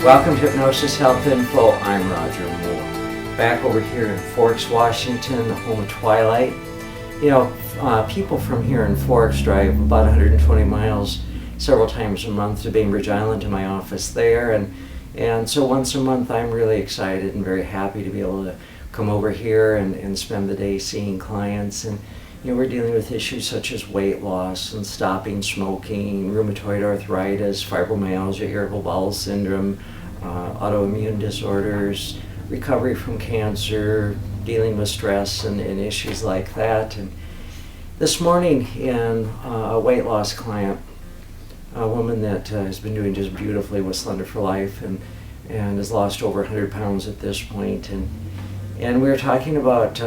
Welcome to Hypnosis Health Info. I'm Roger Moore. Back over here in Forks, Washington, the home of Twilight. You know, people from here in Forks drive about 120 miles several times a month to Bainbridge Island to my office there. And so once a month I'm really excited and very happy to be able to come over here and spend the day seeing clients. And you know, we're dealing with issues such as weight loss and stopping smoking, rheumatoid arthritis, fibromyalgia, irritable bowel syndrome, autoimmune disorders, recovery from cancer, dealing with stress and issues like that. And this morning in a weight loss client, a woman that has been doing just beautifully with Slender for Life and has lost over 100 pounds at this point. And we were talking about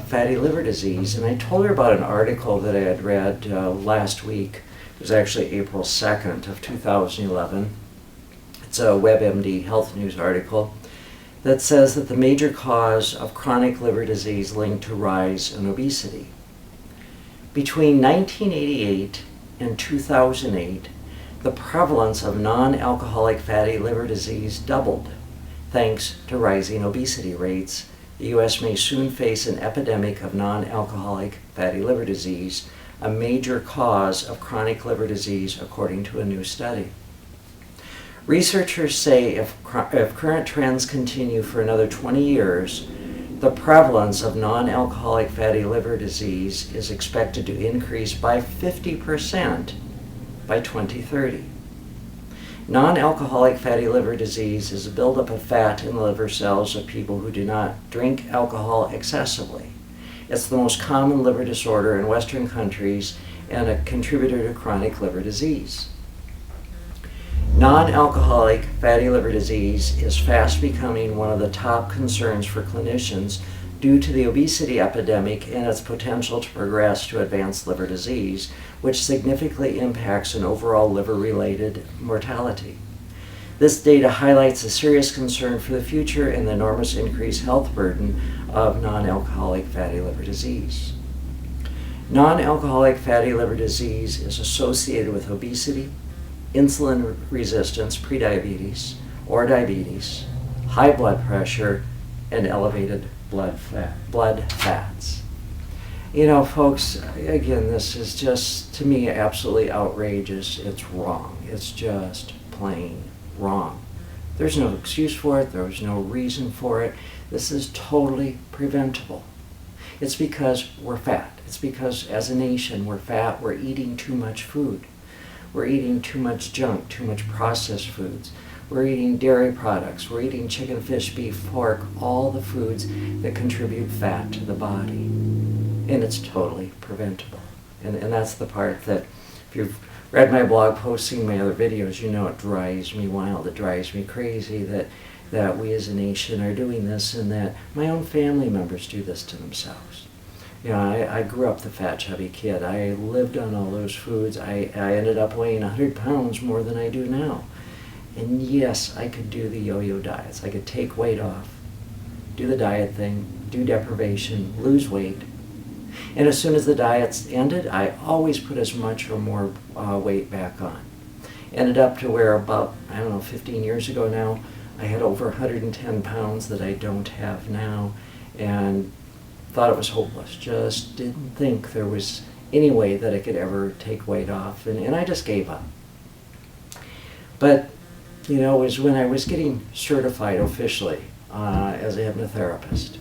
fatty liver disease, and I told her about an article that I had read last week. It was actually April 2nd of 2011. It's a WebMD Health News article that says that the major cause of chronic liver disease linked to rise in obesity. Between 1988 and 2008, the prevalence of non-alcoholic fatty liver disease doubled, thanks to rising obesity rates. The U.S. may soon face an epidemic of non-alcoholic fatty liver disease, a major cause of chronic liver disease, according to a new study. Researchers say if current trends continue for another 20 years, the prevalence of non-alcoholic fatty liver disease is expected to increase by 50% by 2030. Non-alcoholic fatty liver disease is a buildup of fat in the liver cells of people who do not drink alcohol excessively. It's the most common liver disorder in Western countries and a contributor to chronic liver disease. Non-alcoholic fatty liver disease is fast becoming one of the top concerns for clinicians due to the obesity epidemic and its potential to progress to advanced liver disease, which significantly impacts an overall liver-related mortality. This data highlights a serious concern for the future and the enormous increased health burden of non-alcoholic fatty liver disease. Non-alcoholic fatty liver disease is associated with obesity, insulin resistance, prediabetes, or diabetes, high blood pressure, and elevated blood fats. You know, folks, again, this is just, to me, absolutely outrageous. It's wrong. It's just plain wrong. There's no excuse for it. There's no reason for it. This is totally preventable. It's because we're fat. It's because, as a nation, we're fat. We're eating too much food. We're eating too much junk, too much processed foods. We're eating dairy products. We're eating chicken, fish, beef, pork, all the foods that contribute fat to the body. And it's totally preventable. And that's the part that, if you've read my blog posts, seen my other videos, you know it drives me wild. It drives me crazy that we as a nation are doing this and that my own family members do this to themselves. You know, I grew up the fat, chubby kid. I lived on all those foods. I ended up weighing 100 pounds more than I do now. And yes, I could do the yo-yo diets. I could take weight off, do the diet thing, do deprivation, lose weight. And as soon as the diets ended, I always put as much or more weight back on. Ended up to where about, 15 years ago now, I had over 110 pounds that I don't have now, and thought it was hopeless. Just didn't think there was any way that I could ever take weight off, and I just gave up. But, you know, it was when I was getting certified officially as a hypnotherapist,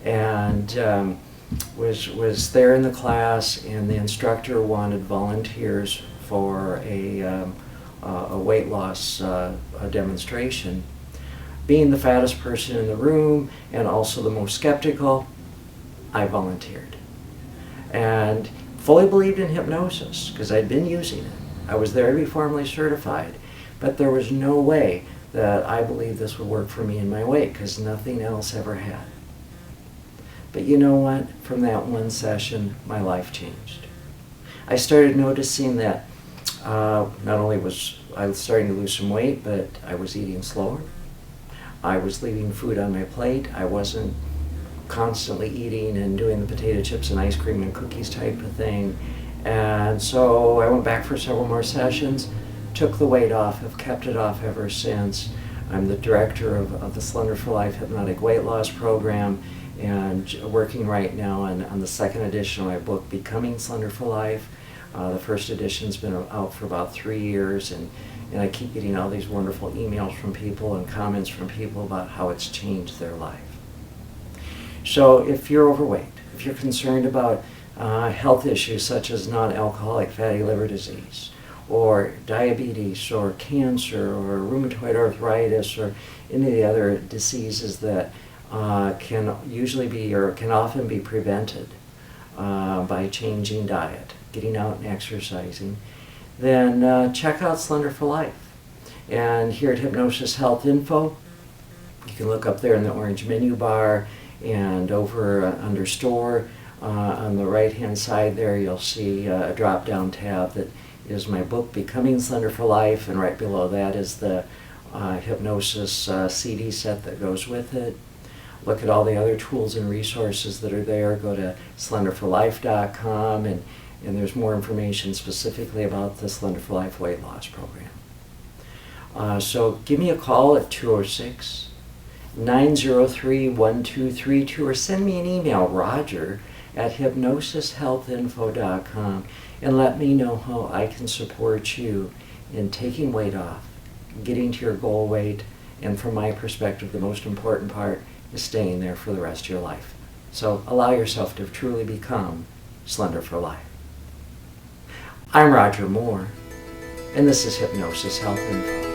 and was there in the class, and the instructor wanted volunteers for a weight loss demonstration. Being the fattest person in the room and also the most skeptical, I volunteered. And fully believed in hypnosis because I'd been using it. I was there to be formally certified, but there was no way that I believed this would work for me in my weight because nothing else ever had. But you know what? From that one session, my life changed. I started noticing that not only was I starting to lose some weight, but I was eating slower. I was leaving food on my plate. I wasn't constantly eating and doing the potato chips and ice cream and cookies type of thing. And so I went back for several more sessions, took the weight off, have kept it off ever since. I'm the director of the Slender for Life Hypnotic Weight Loss Program, and working right now on the second edition of my book, Becoming Slender for Life. The first edition's been out for about 3 years, and I keep getting all these wonderful emails from people and comments from people about how it's changed their life. So if you're overweight, if you're concerned about health issues such as non-alcoholic fatty liver disease, or diabetes, or cancer, or rheumatoid arthritis, or any of the other diseases that can usually be or can often be prevented by changing diet, getting out and exercising, then check out Slender for Life. And here at Hypnosis Health Info, you can look up there in the orange menu bar, and over under store on the right hand side there you'll see a drop down tab that is my book, Becoming Slender for Life, and right below that is the hypnosis CD set that goes with it. Look at all the other tools and resources that are there. Go to slenderforlife.com, and there's more information specifically about the Slender for Life weight loss program. So give me a call at 206-903-1232, or send me an email, roger@hypnosishealthinfo.com, and let me know how I can support you in taking weight off, getting to your goal weight, and from my perspective, the most important part is staying there for the rest of your life. So allow yourself to truly become Slender for Life. I'm Roger Moore, and this is Hypnosis Health Info.